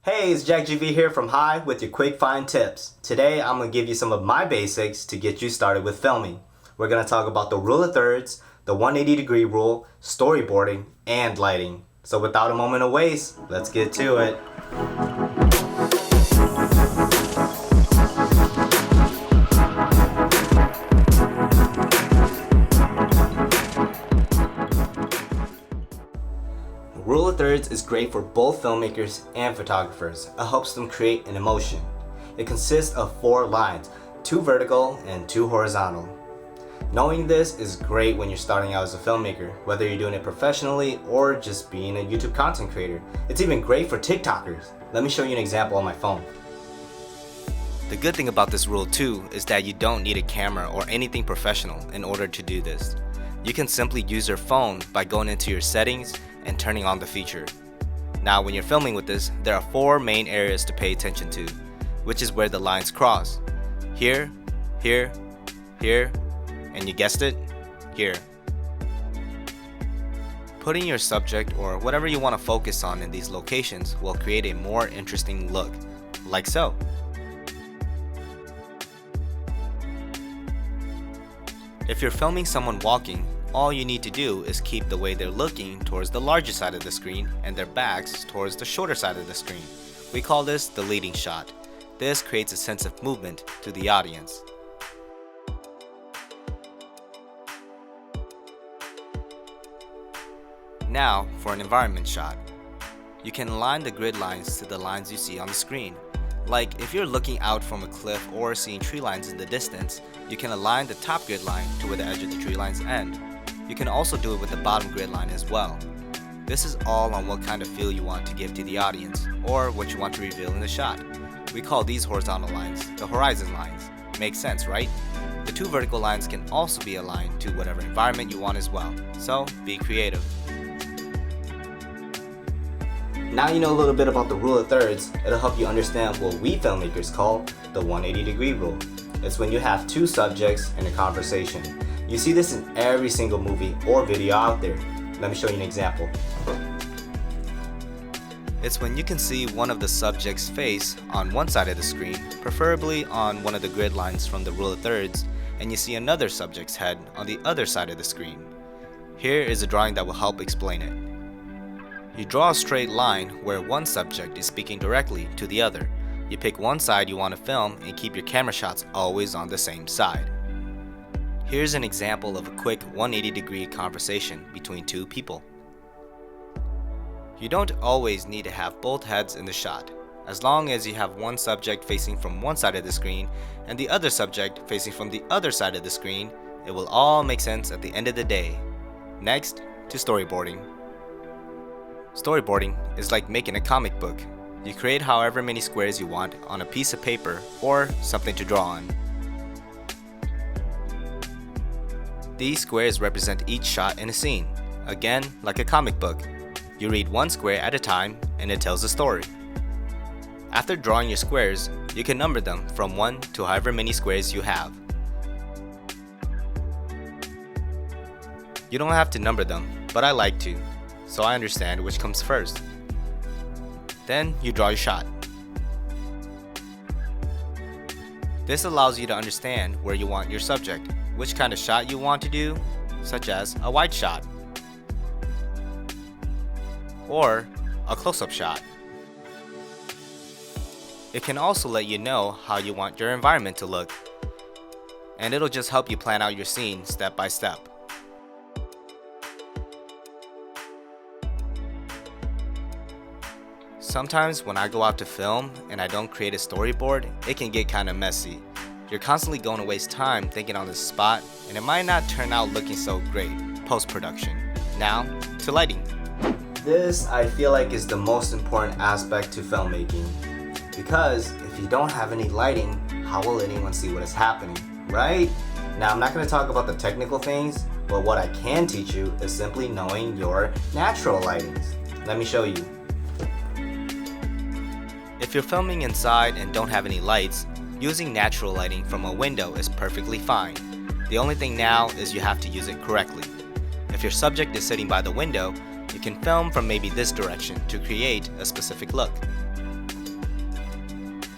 Hey, it's Jack GV here from HAIB with your quick find tips. Today I'm going to give you some of my basics to get you started with filming. We're going to talk about the rule of thirds, the 180-degree rule, storyboarding, and lighting. So without a moment of waste, let's get to it. Rule of thirds is great for both filmmakers and photographers. It helps them create an emotion. It consists of 4 lines, 2 vertical and 2 horizontal. Knowing this is great when you're starting out as a filmmaker, whether you're doing it professionally or just being a YouTube content creator. It's even great for TikTokers. Let me show you an example on my phone. The good thing about this rule too is that you don't need a camera or anything professional in order to do this. You can simply use your phone by going into your settings and turning on the feature. Now when you're filming with this, there are 4 main areas to pay attention to, which is where the lines cross. Here, here, here, and you guessed it, here. Putting your subject or whatever you want to focus on in these locations will create a more interesting look, like so. If you're filming someone walking, all you need to do is keep the way they're looking towards the larger side of the screen and their backs towards the shorter side of the screen. We call this the leading shot. This creates a sense of movement to the audience. Now for an environment shot. You can align the grid lines to the lines you see on the screen. Like if you're looking out from a cliff or seeing tree lines in the distance, you can align the top grid line to where the edge of the tree lines end. You can also do it with the bottom grid line as well. This is all on what kind of feel you want to give to the audience, or what you want to reveal in the shot. We call these horizontal lines the horizon lines. Makes sense, right? The 2 vertical lines can also be aligned to whatever environment you want as well, so be creative. Now you know a little bit about the rule of thirds. It'll help you understand what we filmmakers call the 180-degree rule. It's when you have 2 subjects in a conversation. You see this in every single movie or video out there. Let me show you an example. It's when you can see one of the subject's face on one side of the screen, preferably on one of the grid lines from the rule of thirds, and you see another subject's head on the other side of the screen. Here is a drawing that will help explain it. You draw a straight line where one subject is speaking directly to the other. You pick one side you want to film and keep your camera shots always on the same side. Here's an example of a quick 180-degree conversation between 2 people. You don't always need to have both heads in the shot. As long as you have one subject facing from one side of the screen and the other subject facing from the other side of the screen, it will all make sense at the end of the day. Next, to storyboarding. Storyboarding is like making a comic book. You create however many squares you want on a piece of paper or something to draw on. These squares represent each shot in a scene. Again, like a comic book. You read one square at a time and it tells a story. After drawing your squares, you can number them from 1 to however many squares you have. You don't have to number them, but I like to, so I understand which comes first. Then you draw your shot. This allows you to understand where you want your subject, which kind of shot you want to do, such as a wide shot or a close-up shot. It can also let you know how you want your environment to look, and it'll just help you plan out your scene step by step. Sometimes when I go out to film and I don't create a storyboard, it can get kind of messy. You're constantly going to waste time thinking on the spot, and it might not turn out looking so great post-production. Now, to lighting. This, I feel like, is the most important aspect to filmmaking. Because if you don't have any lighting, how will anyone see what is happening, right? Now, I'm not going to talk about the technical things, but what I can teach you is simply knowing your natural lightings. Let me show you. If you're filming inside and don't have any lights, using natural lighting from a window is perfectly fine. The only thing now is you have to use it correctly. If your subject is sitting by the window, you can film from maybe this direction to create a specific look.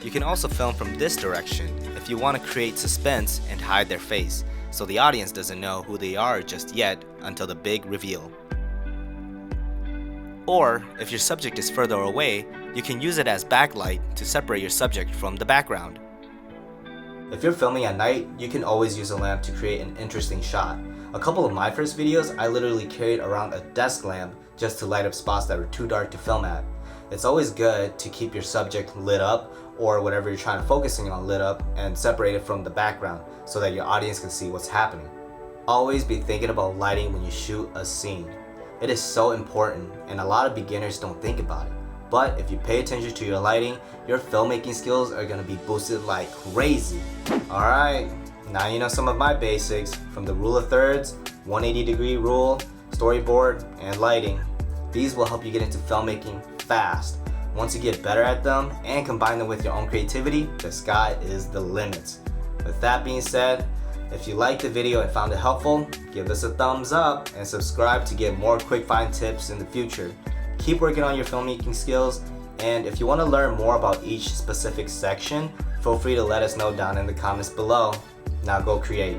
You can also film from this direction if you want to create suspense and hide their face, so the audience doesn't know who they are just yet until the big reveal. Or, if your subject is further away, you can use it as backlight to separate your subject from the background. If you're filming at night, you can always use a lamp to create an interesting shot. A couple of my first videos, I literally carried around a desk lamp just to light up spots that were too dark to film at. It's always good to keep your subject lit up or whatever you're trying to focus on lit up and separate it from the background so that your audience can see what's happening. Always be thinking about lighting when you shoot a scene. It is so important and a lot of beginners don't think about it. But if you pay attention to your lighting, your filmmaking skills are going to be boosted like crazy. Alright, now you know some of my basics from the rule of thirds, 180-degree rule, storyboard, and lighting. These will help you get into filmmaking fast. Once you get better at them and combine them with your own creativity, the sky is the limit. With that being said, if you liked the video and found it helpful, give us a thumbs up and subscribe to get more quick find tips in the future. Keep working on your filmmaking skills, and if you want to learn more about each specific section, feel free to let us know down in the comments below. Now go create.